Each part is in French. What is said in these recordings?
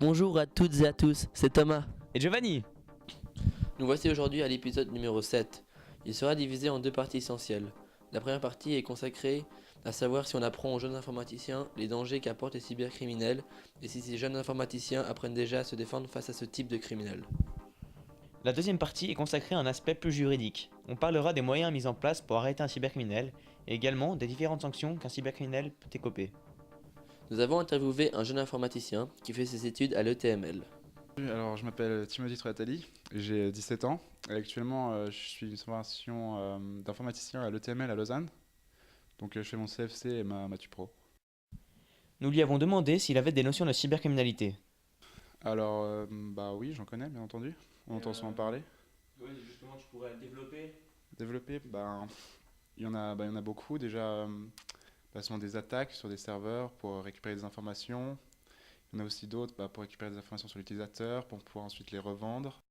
Bonjour à toutes et à tous, c'est Thomas. Et Giovanni. Nous voici aujourd'hui à l'épisode numéro 7. Il sera divisé en deux parties essentielles. La première partie est consacrée à savoir si on apprend aux jeunes informaticiens les dangers qu'apportent les cybercriminels et si ces jeunes informaticiens apprennent déjà à se défendre face à ce type de criminels. La deuxième partie est consacrée à un aspect plus juridique. On parlera des moyens mis en place pour arrêter un cybercriminel et également des différentes sanctions qu'un cybercriminel peut écoper. Nous avons interviewé un jeune informaticien qui fait ses études à l'ETML. Alors, je m'appelle Timothy Troatali, j'ai 17 ans et actuellement je suis une formation d'informaticien à l'ETML à Lausanne. Donc je fais mon CFC et ma TUPRO. Nous lui avons demandé s'il avait des notions de cybercriminalité. Alors, bah oui, j'en connais bien entendu, on entend souvent parler. Oui, justement, tu pourrais développer. Développer, il y en a beaucoup déjà. Sont des attaques sur des serveurs pour récupérer des informations. Il y en a aussi d'autres pour récupérer des informations sur l'utilisateur, pour pouvoir ensuite les revendre.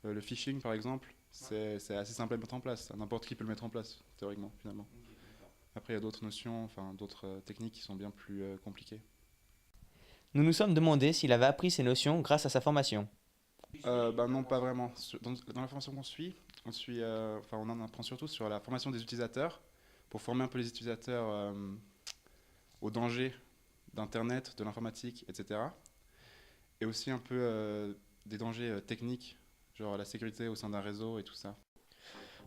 Le phishing, par exemple, c'est assez simple à mettre en place. N'importe qui peut le mettre en place, théoriquement, finalement. Après, il y a d'autres notions, d'autres techniques qui sont bien plus compliquées. Nous nous sommes demandé s'il avait appris ces notions grâce à sa formation. Non, pas vraiment. Dans la formation on en apprend surtout sur la formation des utilisateurs, pour former un peu les utilisateurs aux dangers d'Internet, de l'informatique, etc. Et aussi un peu des dangers techniques, genre la sécurité au sein d'un réseau et tout ça.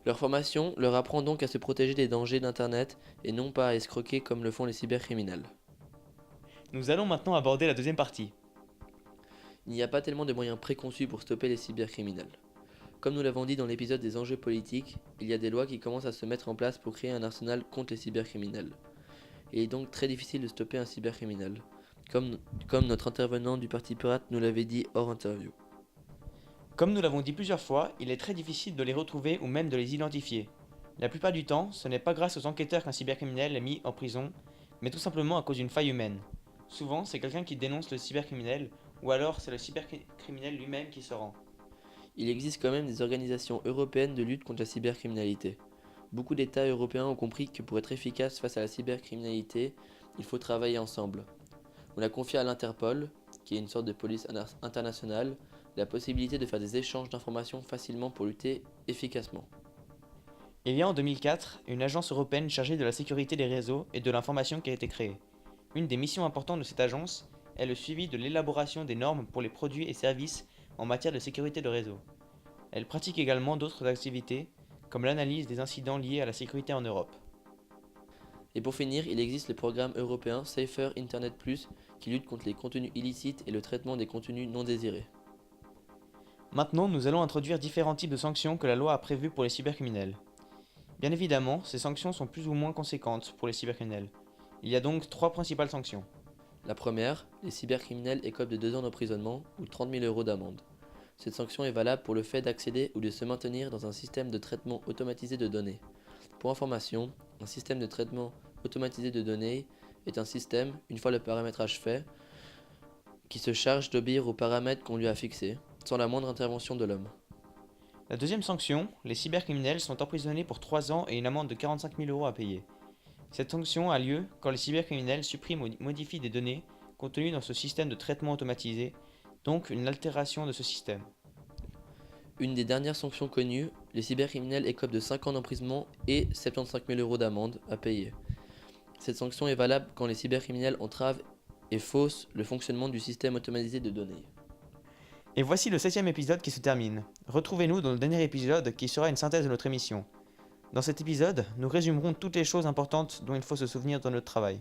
Leur formation leur apprend donc à se protéger des dangers d'Internet et non pas à escroquer comme le font les cybercriminels. Nous allons maintenant aborder la deuxième partie. Il n'y a pas tellement de moyens préconçus pour stopper les cybercriminels. Comme nous l'avons dit dans l'épisode des enjeux politiques, il y a des lois qui commencent à se mettre en place pour créer un arsenal contre les cybercriminels. Il est donc très difficile de stopper un cybercriminel, comme notre intervenant du Parti Pirate nous l'avait dit hors interview. Comme nous l'avons dit plusieurs fois, il est très difficile de les retrouver ou même de les identifier. La plupart du temps, ce n'est pas grâce aux enquêteurs qu'un cybercriminel est mis en prison, mais tout simplement à cause d'une faille humaine. Souvent, c'est quelqu'un qui dénonce le cybercriminel, ou alors c'est le cybercriminel lui-même qui se rend. Il existe quand même des organisations européennes de lutte contre la cybercriminalité. Beaucoup d'États européens ont compris que pour être efficace face à la cybercriminalité, il faut travailler ensemble. On a confié à l'Interpol, qui est une sorte de police internationale, la possibilité de faire des échanges d'informations facilement pour lutter efficacement. Il y a en 2004 une agence européenne chargée de la sécurité des réseaux et de l'information qui a été créée. Une des missions importantes de cette agence est le suivi de l'élaboration des normes pour les produits et services en matière de sécurité de réseau. Elle pratique également d'autres activités, comme l'analyse des incidents liés à la sécurité en Europe. Et pour finir, il existe le programme européen Safer Internet Plus qui lutte contre les contenus illicites et le traitement des contenus non désirés. Maintenant, nous allons introduire différents types de sanctions que la loi a prévues pour les cybercriminels. Bien évidemment, ces sanctions sont plus ou moins conséquentes pour les cybercriminels. Il y a donc 3 principales sanctions. La première, les cybercriminels écopent de 2 ans d'emprisonnement ou 30 000 € d'amende. Cette sanction est valable pour le fait d'accéder ou de se maintenir dans un système de traitement automatisé de données. Pour information, un système de traitement automatisé de données est un système, une fois le paramétrage fait, qui se charge d'obéir aux paramètres qu'on lui a fixés, sans la moindre intervention de l'homme. La deuxième sanction, les cybercriminels sont emprisonnés pour 3 ans et une amende de 45 000 € à payer. Cette sanction a lieu quand les cybercriminels suppriment ou modifient des données contenues dans ce système de traitement automatisé, donc une altération de ce système. Une des dernières sanctions connues, les cybercriminels écopent de 5 ans d'emprisonnement et 75 000 € d'amende à payer. Cette sanction est valable quand les cybercriminels entravent et faussent le fonctionnement du système automatisé de données. Et voici le 7e épisode qui se termine. Retrouvez-nous dans le dernier épisode qui sera une synthèse de notre émission. Dans cet épisode, nous résumerons toutes les choses importantes dont il faut se souvenir dans notre travail.